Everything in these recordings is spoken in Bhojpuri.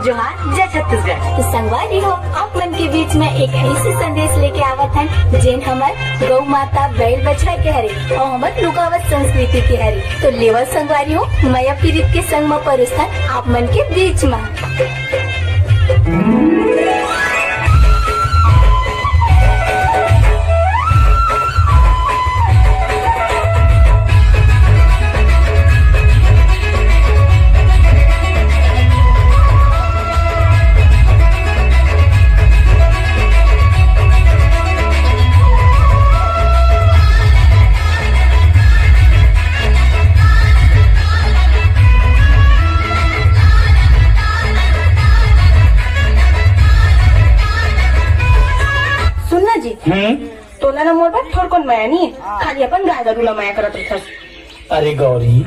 जोहार जय छत्तीसगढ़। तो संगवारी हो आप मन के बीच में एक ऐसी संदेश लेके आवत हैं जेन हमर गौ माता बैल बछड़ा के हरे और हमर लुगावत संस्कृति के हरे। तो लेवल संगवारी हो माया पीड़ित के संग में परोसन आप मन के बीच में। तोला ना मोर बात थोड़ कौन माया नहीं खाली अपन गाय गरू ला माया करत रहथस। अरे गौरी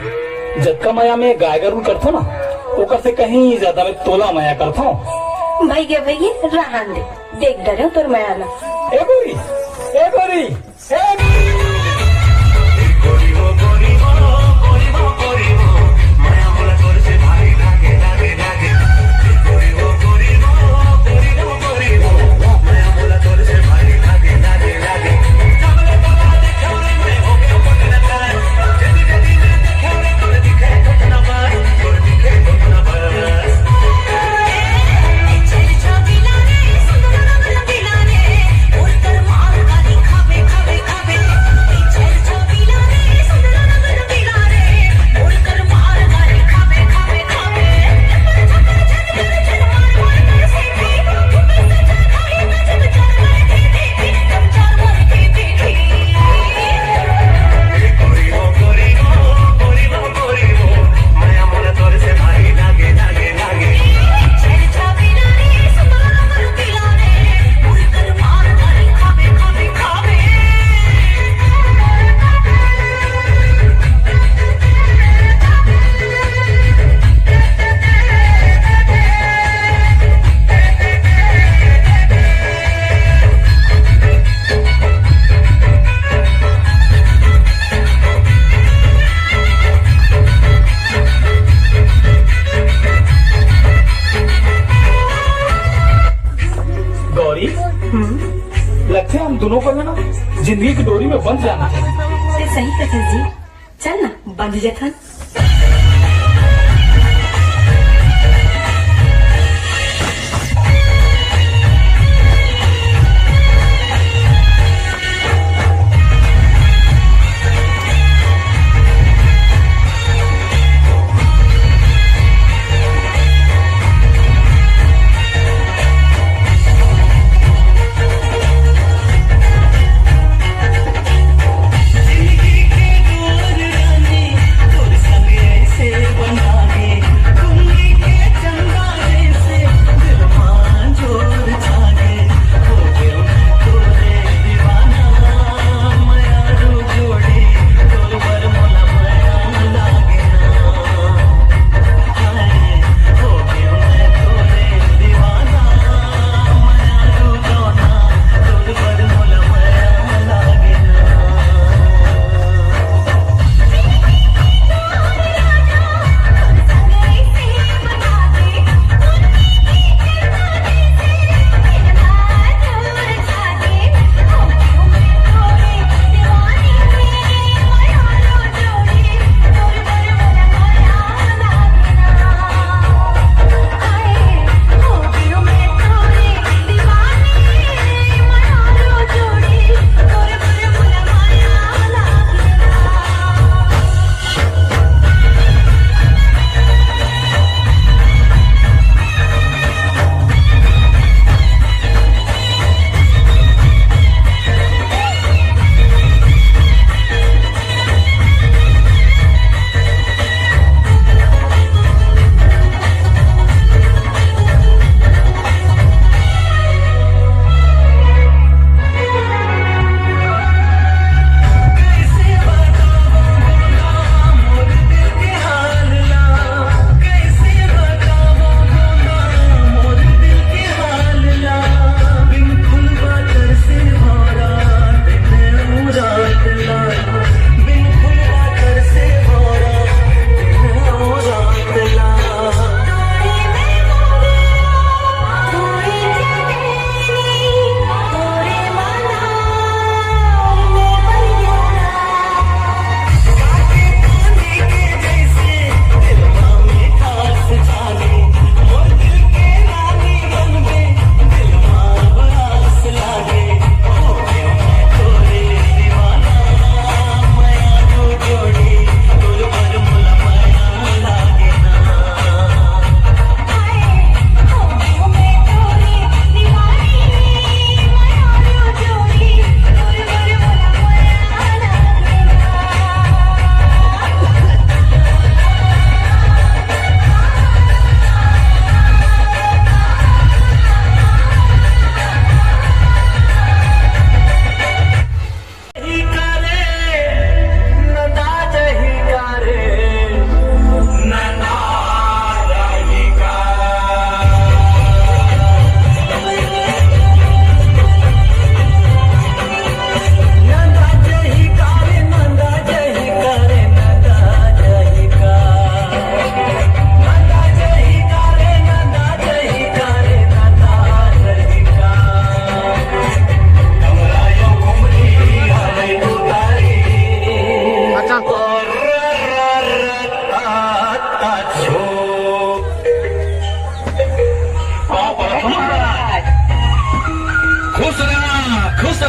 जतका माया में गाय गरू करथो ना ओकर से कहीं ज्यादा मैं तोला माया करथो। भाई गे रहन दे देख डरे तोर माया ला। ए गौरी ए गौरी लगते हम दोनों को ना जिंदगी की डोरी में बंध जाना है। सही कथन जी चल ना बंध जथन।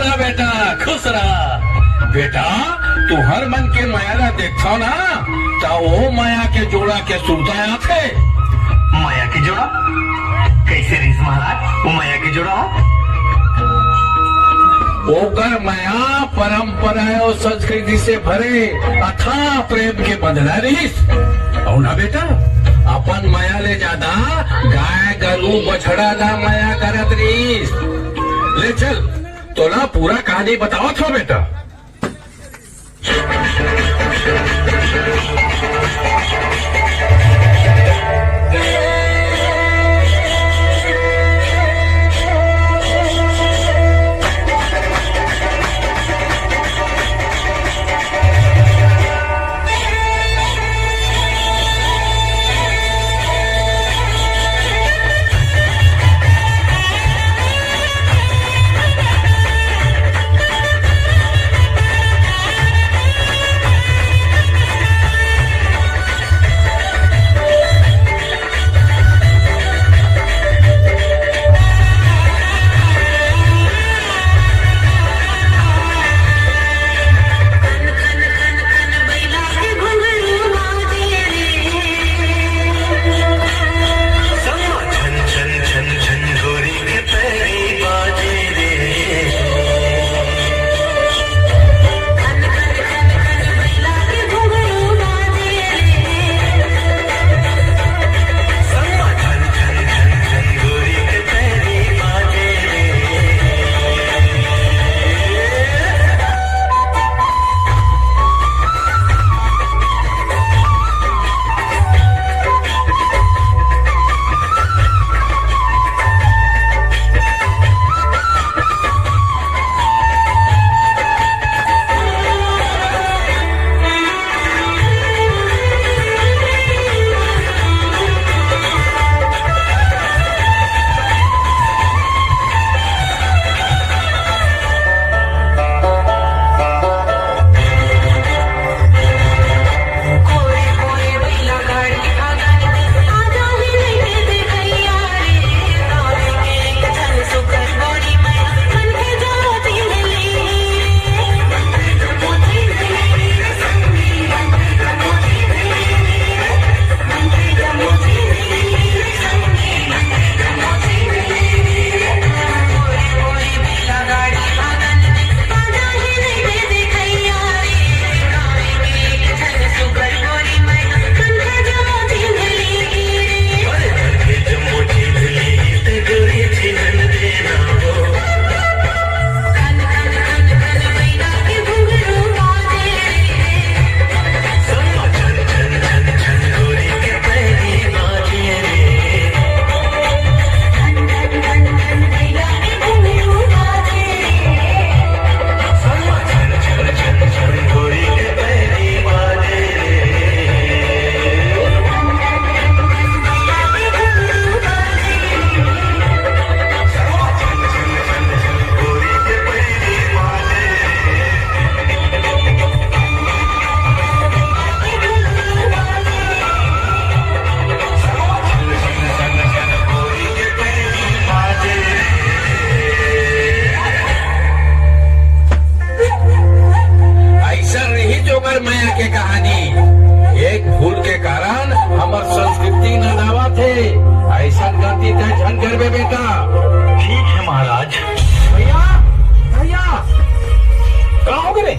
रहा बेटा, खुश रहा बेटा। तू हर मन के माया ला देखता ना, तो वो माया के जोड़ा के सुरता आथे। माया के जोड़ा कैसे रीस महाराज? वो माया के जोड़ा ओकर माया परंपरा और संस्कृति से भरे अथाह प्रेम के बंधना रहीस। और ना बेटा, अपन माया ले ज्यादा गाय गरू बछड़ा ला माया करत रहीस। ले चल, तोला पूरा कहानी बताओ थो बेटा।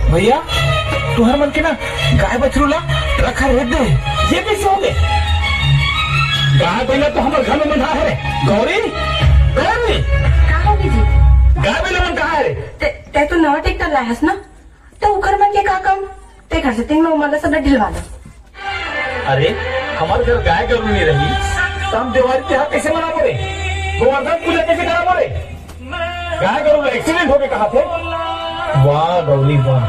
भैया तुहर मन के ना गाय बछरूला रखा रेत दे, ये कैसे हो गए? गाय बैला तो हमारे घर में बंधा है रे। गौरी गौरी कहाँ जी? गाय बैला मन कहाँ है रे? ते तो नवा ट्रैक्टर लायस ना, तो उकर मन के का काम? ते घर से तीन मला सगळं ढिलवा दो। अरे हमारे घर गाय गरू नहीं रही तो हम दिवाली त्योहार कैसे मना बोले? गोवर्धन पूजा कैसे करा बोले? गाय गरू एक्सीडेंट हो गए कहा थे? वाह गौरी वाह,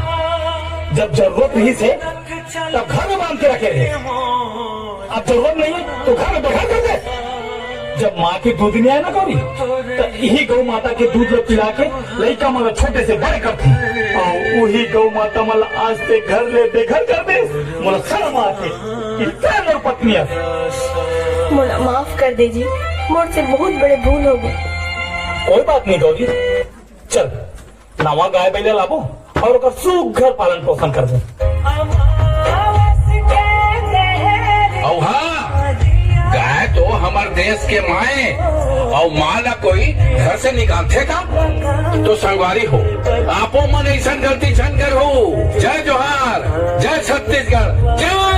जब जरूरत नहीं से तब घर में बांध के रखे रहे, अब जरूरत नहीं है तो घर में बैठा कर दे। जब माँ की दूध नहीं आया ना गौरी, तो यही गौ माता के दूध लो पिला के लड़का मला छोटे से बड़े करती, और वही गौ माता मला आज से घर ले बेघर कर दे। मला शर्म आते कि प्रेम और पत्नी मोला माफ कर दीजिए, मोर से बहुत बड़े भूल हो गई। कोई बात नहीं गौरी, चल नवा गाय बैल लाबो और ओकर सुघर पालन पोषण करबो। और हाँ, गाय तो हमारे देश के माए और माँ ला कोई घर से निकालते का तो संगवारी हो। आपो मन ऐसा गलती छन कर हो। जय जोहार, जय छत्तीसगढ़, जय